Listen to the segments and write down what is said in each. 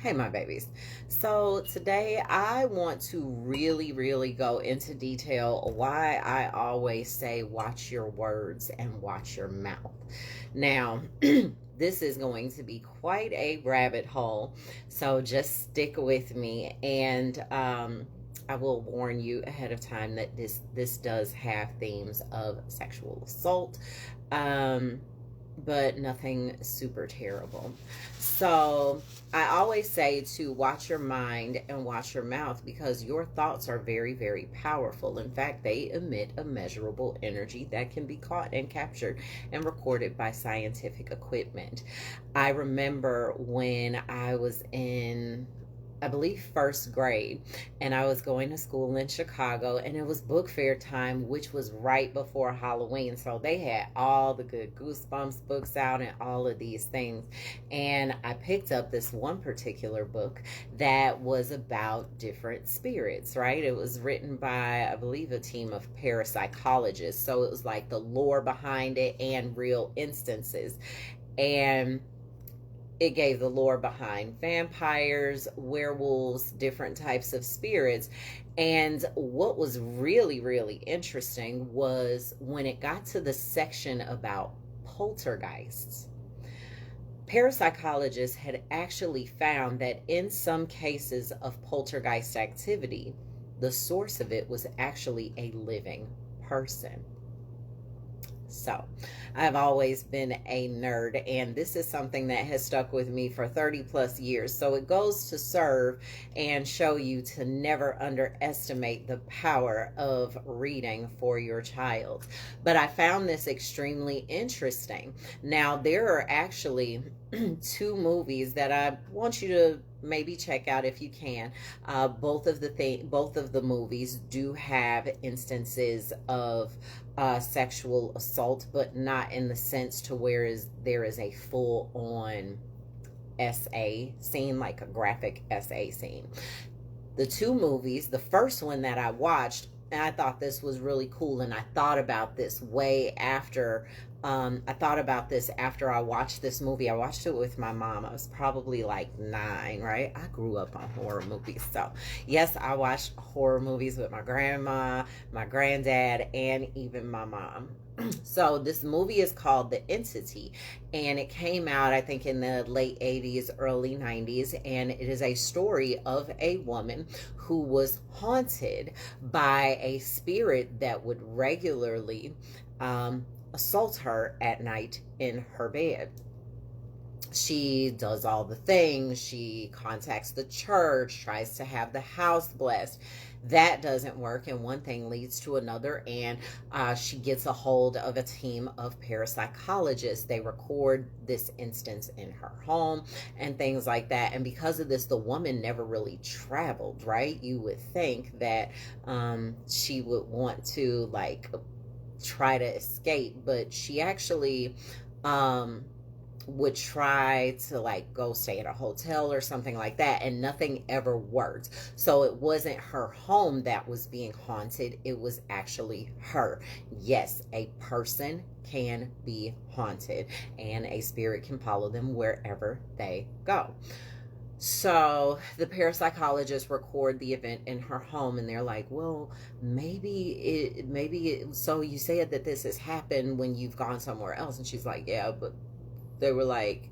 Hey, my babies. So, today I want to really go into detail why I always say watch your words and watch your mouth. Now, this is going to be quite a rabbit hole, so just stick with me. And I will warn you ahead of time that this does have themes of sexual assault. Um, but nothing super terrible. So I always say to watch your mind and watch your mouth because your thoughts are very powerful. In fact, they emit a measurable energy that can be caught and captured and recorded by scientific equipment. I remember when I was in, I believe, first grade, and I was going to school in Chicago, and it was book fair time, which was right before Halloween. So they had all the good Goosebumps books out and all of these things. And I picked up this one particular book that was about different spirits, right? It was written by, I believe, a team of parapsychologists. So it was like the lore behind it and real instances. And it gave the lore behind vampires, werewolves, different types of spirits. And what was really interesting was when it got to the section about poltergeists. Parapsychologists had actually found that in some cases of poltergeist activity, the source of it was actually a living person. So, I've always been a nerd, and this is something that has stuck with me for 30 plus years. So, it goes to serve and show you to never underestimate the power of reading for your child. But I found this extremely interesting. Now, there are actually two movies that I want you to maybe check out if you can. Both of the movies do have instances of sexual assault, but not in the sense to where there is a full on SA scene, like a graphic SA scene. The two movies, the first one that I watched, and I thought this was really cool, and I thought about this way after. I thought about this after I watched this movie. I watched it with my mom. I was probably like 9, right? I grew up on horror movies. So, yes, I watched horror movies with my grandma, my granddad, and even my mom. So, this movie is called The Entity, and it came out, I think, in the late 80s, early 90s, and it is a story of a woman who was haunted by a spirit that would regularly assault her at night in her bed. She does all the things. She contacts the church, tries to have the house blessed. That doesn't work, and one thing leads to another, and she gets a hold of a team of parapsychologists. They record this instance in her home and things like that. And because of this, the woman never really traveled, right? You would think that she would want to, like, try to escape, but she actually would try to, like, go stay at a hotel or something like that, and nothing ever worked. So it wasn't her home that was being haunted, it was actually her. Yes, a person can be haunted, and a spirit can follow them wherever they go. So the parapsychologists record the event in her home, and they're like, well, so you said that this has happened when you've gone somewhere else. And she's like, yeah, but they were like,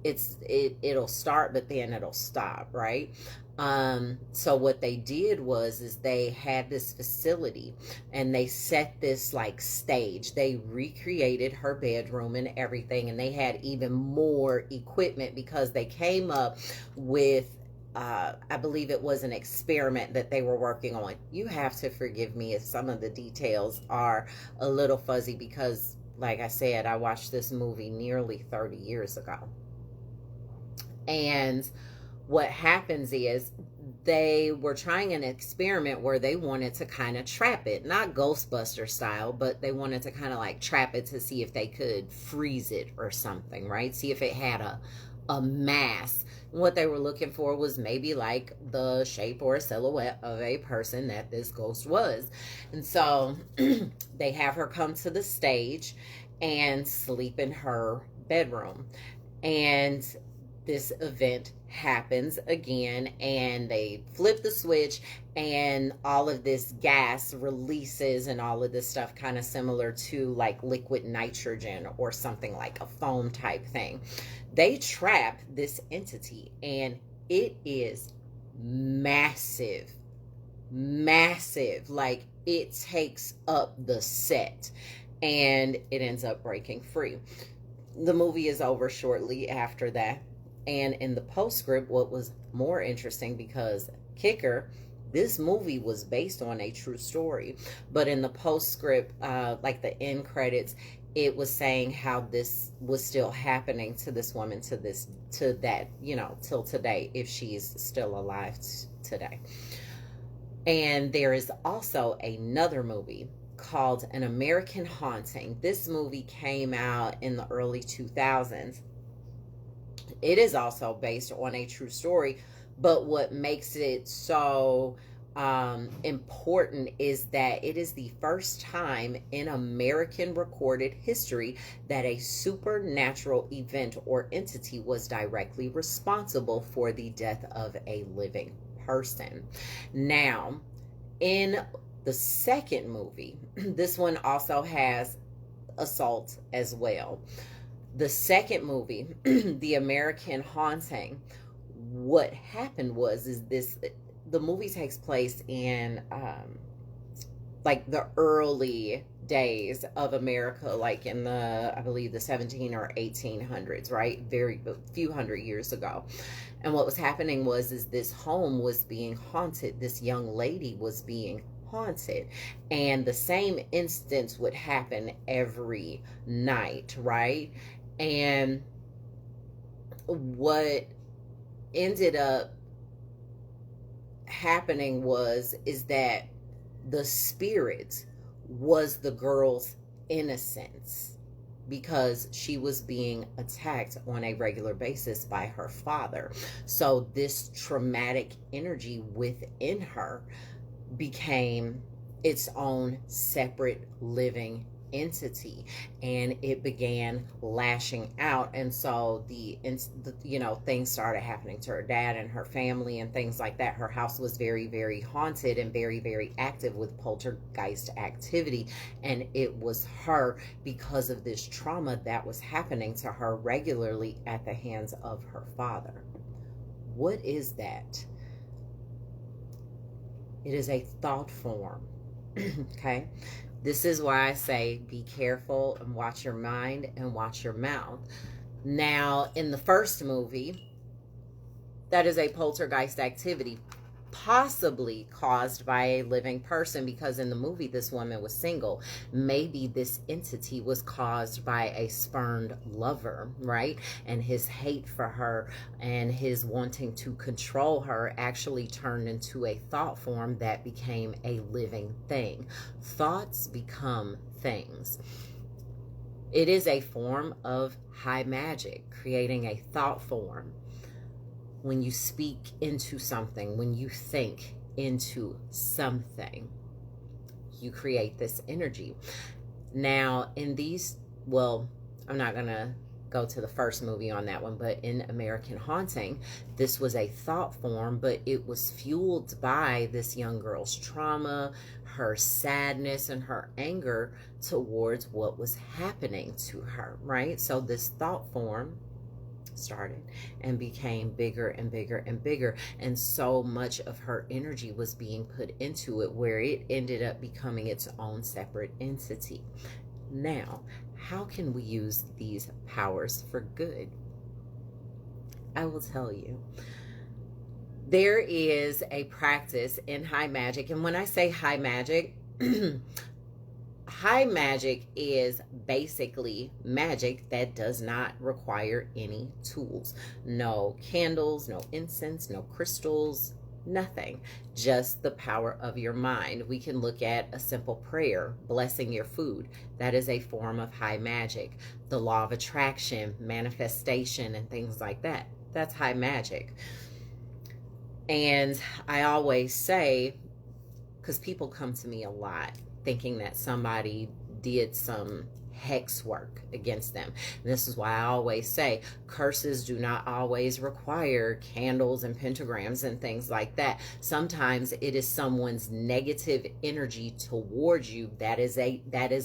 it'll start, but then it'll stop, right? So what they did is they had this facility, and they set this, like, stage. They recreated her bedroom and everything, and they had even more equipment because they came up with I believe it was an experiment that they were working on. You have to forgive me if some of the details are a little fuzzy because, like I said, I watched this movie nearly 30 years ago. And what happens is they were trying an experiment where they wanted to kind of trap it, not Ghostbuster style, but they wanted to kind of like trap it to see if they could freeze it or something, right? See if it had a mass. What they were looking for was maybe like the shape or a silhouette of a person that this ghost was. And so they have her come to the stage and sleep in her bedroom. And this event happens again, and they flip the switch, and all of this gas releases, and all of this stuff, kind of similar to like liquid nitrogen or something like a foam type thing. They trap this entity, and it is massive, massive. Like, it takes up the set, and it ends up breaking free. The movie is over shortly after that. And in the postscript, what was more interesting, because kicker, this movie was based on a true story, but in the postscript, like the end credits, it was saying how this was still happening to this woman, to that, till today, if she's still alive today. And there is also another movie called An American Haunting. This movie came out in the early 2000s. It is also based on a true story, but what makes it so important is that it is the first time in American recorded history that a supernatural event or entity was directly responsible for the death of a living person. Now, in the second movie, this one also has assault as well. The second movie, The American Haunting, what happened was the movie takes place in like the early days of America, like in I believe the 17 or 1800s, right? Very few hundred years ago. And what was happening was this home was being haunted. This young lady was being haunted, and the same instance would happen every night, right? And what ended up happening is that the spirit was the girl's innocence, because she was being attacked on a regular basis by her father. So this traumatic energy within her became its own separate living entity, and it began lashing out. And so the things started happening to her dad and her family and things like that. Her house was very, very haunted and very, very active with poltergeist activity, and it was her, because of this trauma that was happening to her regularly at the hands of her father. What is that? It is a thought form. Okay? This is why I say be careful and watch your mind and watch your mouth. Now, in the first movie, that is a poltergeist activity, possibly caused by a living person, because in the movie this woman was single. Maybe this entity was caused by a spurned lover, right? And his hate for her and his wanting to control her actually turned into a thought form that became a living thing. Thoughts become things. It is a form of high magic, creating a thought form. When you speak into something, when you think into something, you create this energy. Now, in these, well, I'm not going to go to the first movie on that one, but in American Haunting, this was a thought form, but it was fueled by this young girl's trauma, her sadness, and her anger towards what was happening to her, right? So this thought form started and became bigger and bigger and bigger, and so much of her energy was being put into it where it ended up becoming its own separate entity. Now, how can we use these powers for good? I will tell you. There is a practice in high magic, and when I say high magic, high magic is basically magic that does not require any tools. No candles, no incense, no crystals, nothing. Just the power of your mind. We can look at a simple prayer, blessing your food. That is a form of high magic. The law of attraction, manifestation, and things like that. That's high magic. And I always say, because people come to me a lot thinking that somebody did some hex work against them. And this is why I always say curses do not always require candles and pentagrams and things like that. Sometimes it is someone's negative energy towards you that is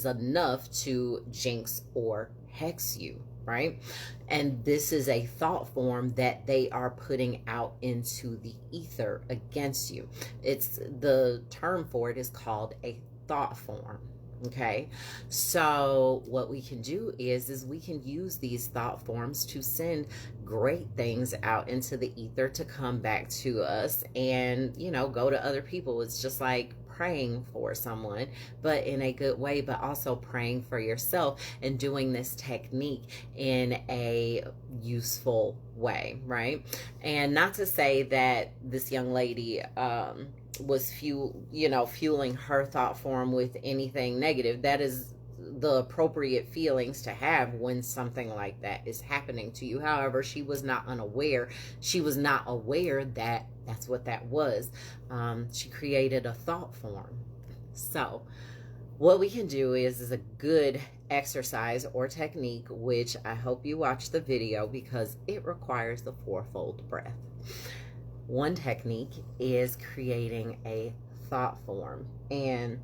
enough to jinx or hex you, right? And this is a thought form that they are putting out into the ether against you. It's the term for it is called a thought form. Okay, so what we can do is we can use these thought forms to send great things out into the ether to come back to us and, you know, go to other people. It's just like praying for someone, but in a good way, but also praying for yourself and doing this technique in a useful way, right? And not to say that this young lady was fueling her thought form with anything negative. That is the appropriate feelings to have when something like that is happening to you. However, she was not unaware. She was not aware that that's what that was. She created a thought form. So what we can do is a good exercise or technique, which I hope you watch the video because it requires the fourfold breath. One technique is creating a thought form and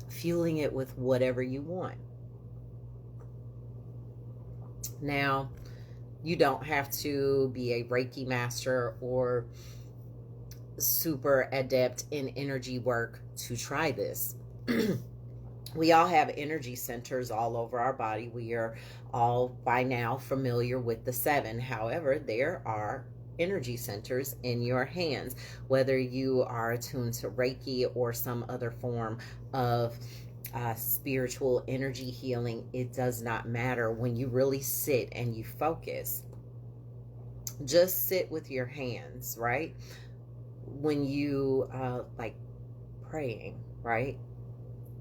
fueling it with whatever you want. Now, you don't have to be a Reiki master or super adept in energy work to try this. We all have energy centers all over our body. We are all by now familiar with the 7. However, there are energy centers in your hands. Whether you are attuned to Reiki or some other form of spiritual energy healing, it does not matter. When you really sit and you focus, just sit with your hands, right? When you like praying, right?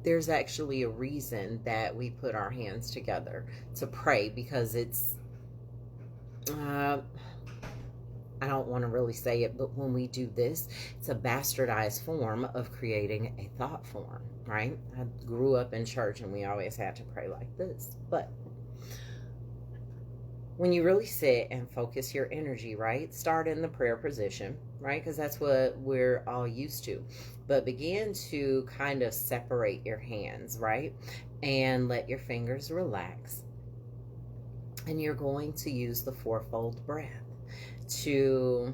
There's actually a reason that we put our hands together to pray, because it's I don't want to really say it, but when we do this, it's a bastardized form of creating a thought form, right? I grew up in church and we always had to pray like this. But when you really sit and focus your energy, right? Start in the prayer position, right? Because that's what we're all used to. But begin to kind of separate your hands, right? And let your fingers relax. And you're going to use the fourfold breath to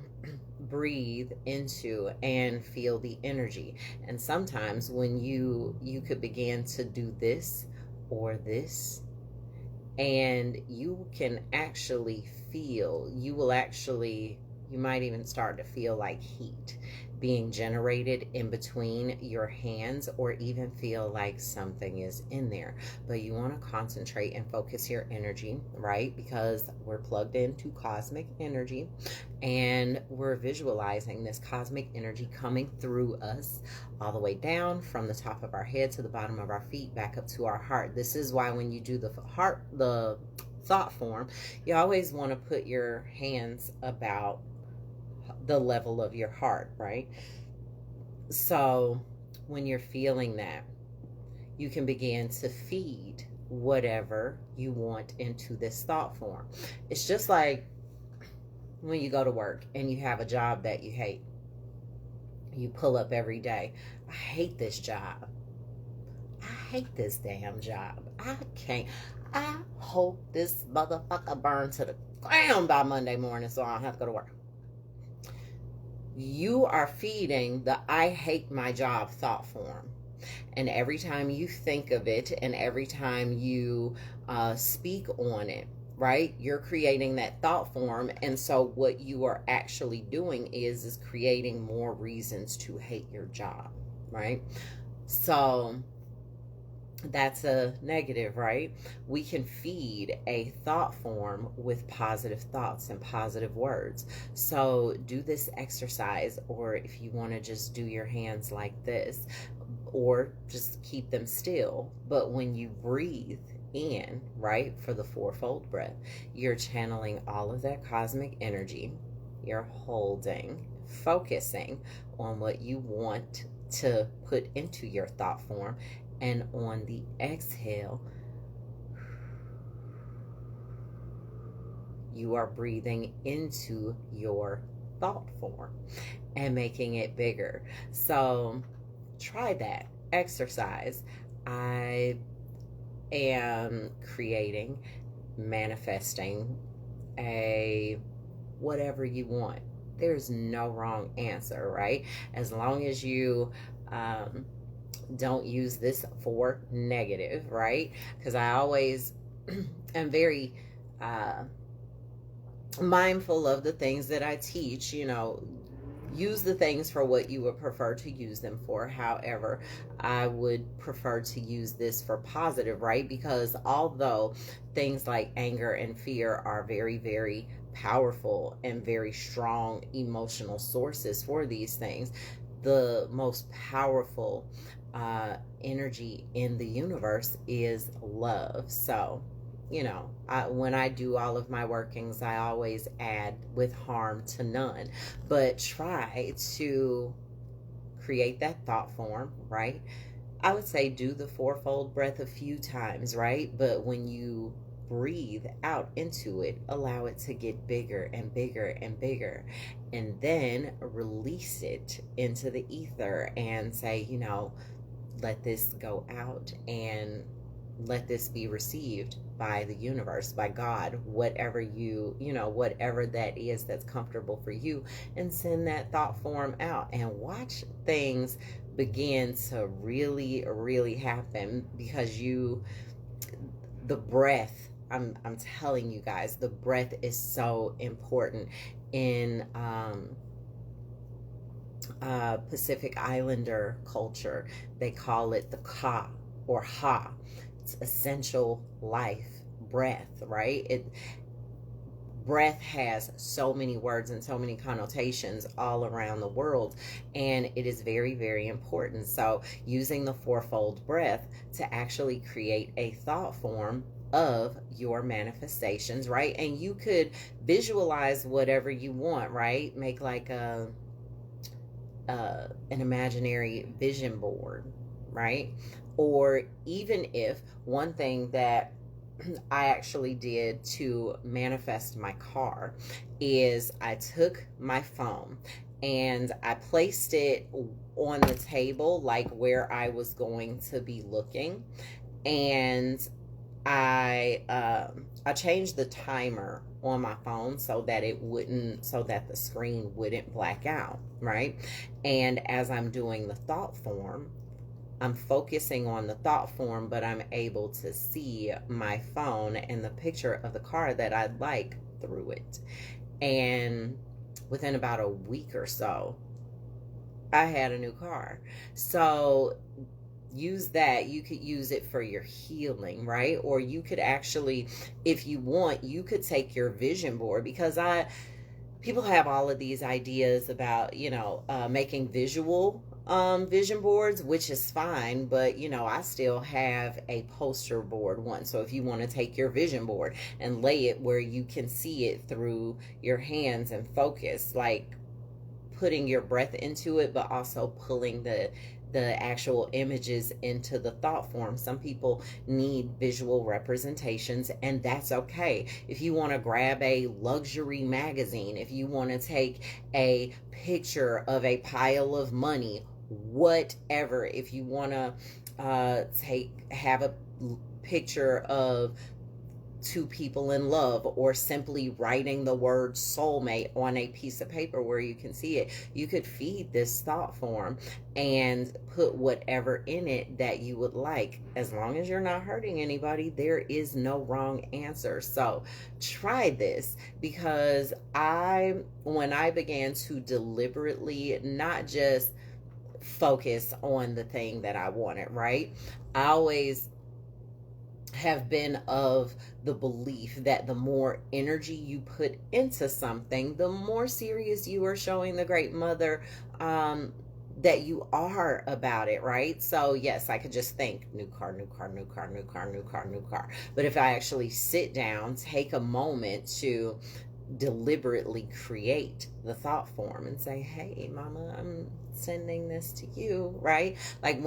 breathe into and feel the energy. And sometimes when you could begin to do this or this, and you can actually feel, you might even start to feel like heat being generated in between your hands, or even feel like something is in there. But you want to concentrate and focus your energy, right? Because we're plugged into cosmic energy and we're visualizing this cosmic energy coming through us all the way down from the top of our head to the bottom of our feet, back up to our heart. This is why when you do the thought form, you always want to put your hands about the level of your heart, right? So when you're feeling that, you can begin to feed whatever you want into this thought form. It's just like when you go to work and you have a job that you hate. You pull up every day. I hate this job. I hate this damn job. I hope this motherfucker burns to the ground by Monday morning so I don't have to go to work. You are feeding the I hate my job thought form. And every time you think of it and every time you speak on it, right, you're creating that thought form. And so what you are actually doing is creating more reasons to hate your job, right? So that's a negative, right? We can feed a thought form with positive thoughts and positive words. So do this exercise, or if you want to just do your hands like this, or just keep them still. But when you breathe in, right, for the fourfold breath, you're channeling all of that cosmic energy. You're holding, focusing on what you want to put into your thought form, And on the exhale, you are breathing into your thought form and making it bigger. So try that exercise. I am creating, manifesting a whatever you want. There's no wrong answer, right? As long as you don't use this for negative, right? Because I always am very mindful of the things that I teach. Use the things for what you would prefer to use them for. However, I would prefer to use this for positive, right? Because although things like anger and fear are very, very powerful and very strong emotional sources for these things, the most powerful energy in the universe is love. So when I do all of my workings, I always add with harm to none. But try to create that thought form, right? I would say do the fourfold breath a few times, right? But when you breathe out into it, allow it to get bigger and bigger and bigger. And then release it into the ether and say, let this go out and let this be received by the universe, by God, whatever whatever that is that's comfortable for you, and send that thought form out and watch things begin to really, really happen. Because the breath, I'm telling you guys, the breath is so important in Pacific Islander culture. They call it the ka or ha. It's essential life breath, right? Breath has so many words and so many connotations all around the world, and it is very, very important. So using the fourfold breath to actually create a thought form of your manifestations, right? And you could visualize whatever you want, right? Make like an imaginary vision board, right? Or even if one thing that I actually did to manifest my car is I took my phone and I placed it on the table, like where I was going to be looking, and I changed the timer on my phone so that the screen wouldn't black out, right? And as I'm doing the thought form, I'm focusing on the thought form, but I'm able to see my phone and the picture of the car that I'd like through it. And within about a week or so, I had a new car. So use that. You could use it for your healing, right? Or you could actually, if you want, you could take your vision board, because people have all of these ideas about making visual vision boards, which is fine, but I still have a poster board one. So if you want to take your vision board and lay it where you can see it through your hands and focus, like putting your breath into it, but also pulling the actual images into the thought form. Some people need visual representations, and that's okay. If you want to grab a luxury magazine, if you want to take a picture of a pile of money, whatever, if you want to have a picture of two people in love, or simply writing the word soulmate on a piece of paper where you can see it, you could feed this thought form and put whatever in it that you would like. As long as you're not hurting anybody, there is no wrong answer. So try this, because when I began to deliberately not just focus on the thing that I wanted, right? I always have been of the belief that the more energy you put into something, the more serious you are showing the great mother that you are about it, right? So yes, I could just think new car, new car, new car, new car, new car, new car. But if I actually sit down, take a moment to deliberately create the thought form and say, hey mama, I'm sending this to you, right? Like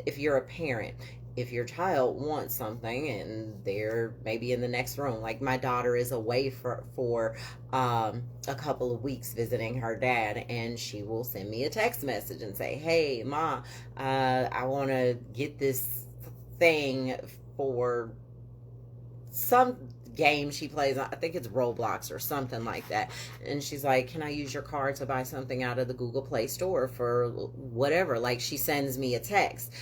if you're a parent, if your child wants something and they're maybe in the next room, like my daughter is away for a couple of weeks visiting her dad, and she will send me a text message and say, hey ma, I want to get this thing for some game she plays. I think it's Roblox or something like that. And she's like, can I use your card to buy something out of the Google Play Store for whatever? Like, she sends me a text.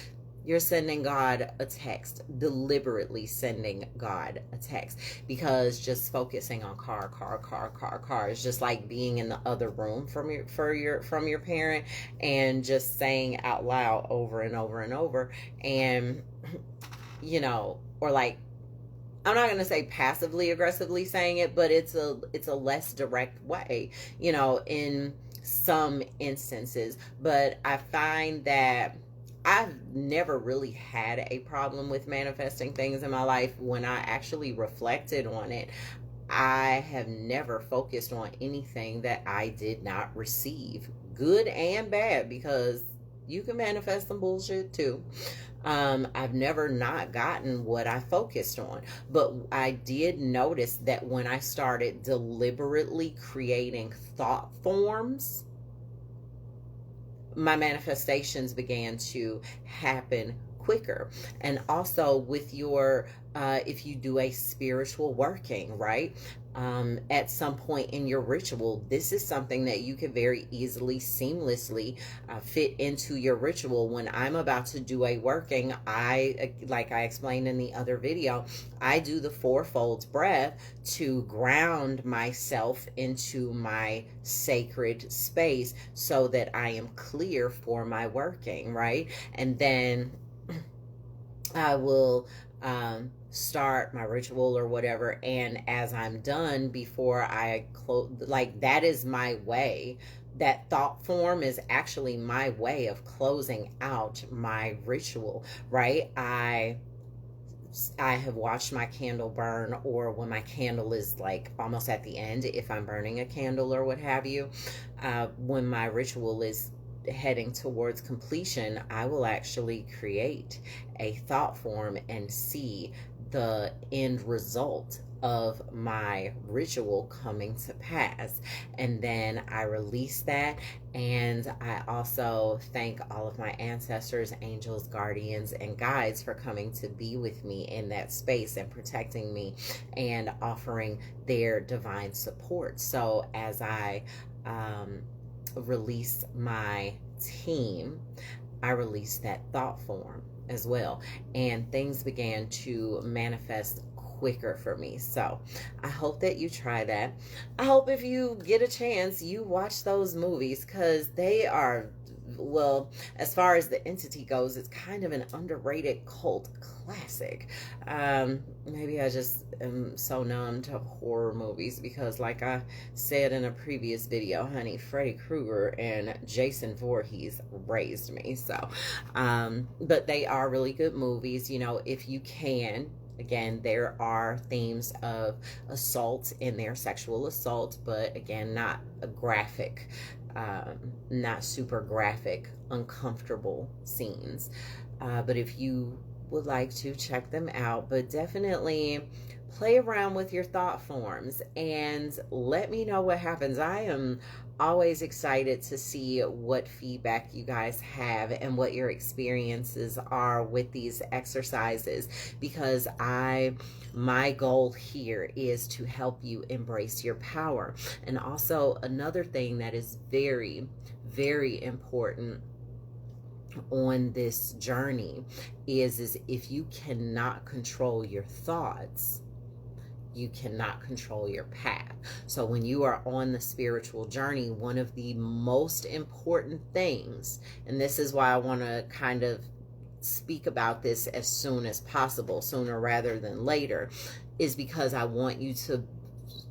You're sending God a text, deliberately sending God a text, because just focusing on car is just like being in the other room from your parent, and just saying out loud over and over and over. And or like, I'm not going to say passively aggressively saying it, but it's a less direct way, in some instances. But I find that I've never really had a problem with manifesting things in my life. When I actually reflected on it, I have never focused on anything that I did not receive, good and bad, because you can manifest some bullshit too. I've never not gotten what I focused on, but I did notice that when I started deliberately creating thought forms, my manifestations began to happen quicker. And also with your if you do a spiritual working, right, at some point in your ritual, this is something that you can very easily, seamlessly fit into your ritual. When I'm about to do a working, like I explained in the other video, I do the 4 folds breath to ground myself into my sacred space so that I am clear for my working, right? And then I will start my ritual or whatever, and as I'm done, before I close, like, that is my way. That thought form is actually my way of closing out my ritual, right? I have watched my candle burn, or when my candle is like almost at the end, if I'm burning a candle or what have you, when my ritual is heading towards completion, I will actually create a thought form and see the end result of my ritual coming to pass. And then I release that, and I also thank all of my ancestors, angels, guardians, and guides for coming to be with me in that space and protecting me and offering their divine support. So as I release my team, I released that thought form as well, and things began to manifest quicker for me. So I hope that you try that. I hope if you get a chance, you watch those movies, because they are, well, as far as the entity goes, it's kind of an underrated cult classic. Maybe I just am so numb to horror movies, because like I said in a previous video, honey, Freddy Krueger and Jason Voorhees raised me. So but they are really good movies, if you can. Again, there are themes of assault in there, sexual assault, but again, not a graphic, not super graphic, uncomfortable scenes. But if you would like to, check them out. But definitely play around with your thought forms and let me know what happens. I am always excited to see what feedback you guys have and what your experiences are with these exercises, because my goal here is to help you embrace your power. And also another thing that is very, very important on this journey is if you cannot control your thoughts, you cannot control your path. So when you are on the spiritual journey, one of the most important things, and this is why I want to kind of speak about this as soon as possible, sooner rather than later, is because I want you to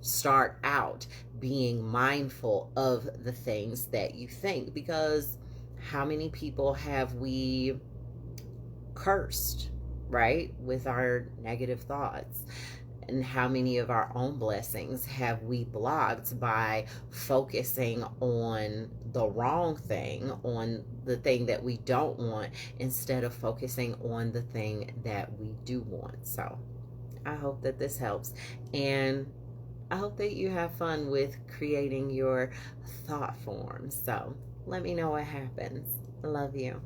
start out being mindful of the things that you think. Because how many people have we cursed, right, with our negative thoughts? And how many of our own blessings have we blocked by focusing on the wrong thing, on the thing that we don't want, instead of focusing on the thing that we do want? So I hope that this helps. And I hope that you have fun with creating your thought forms. So let me know what happens. Love you.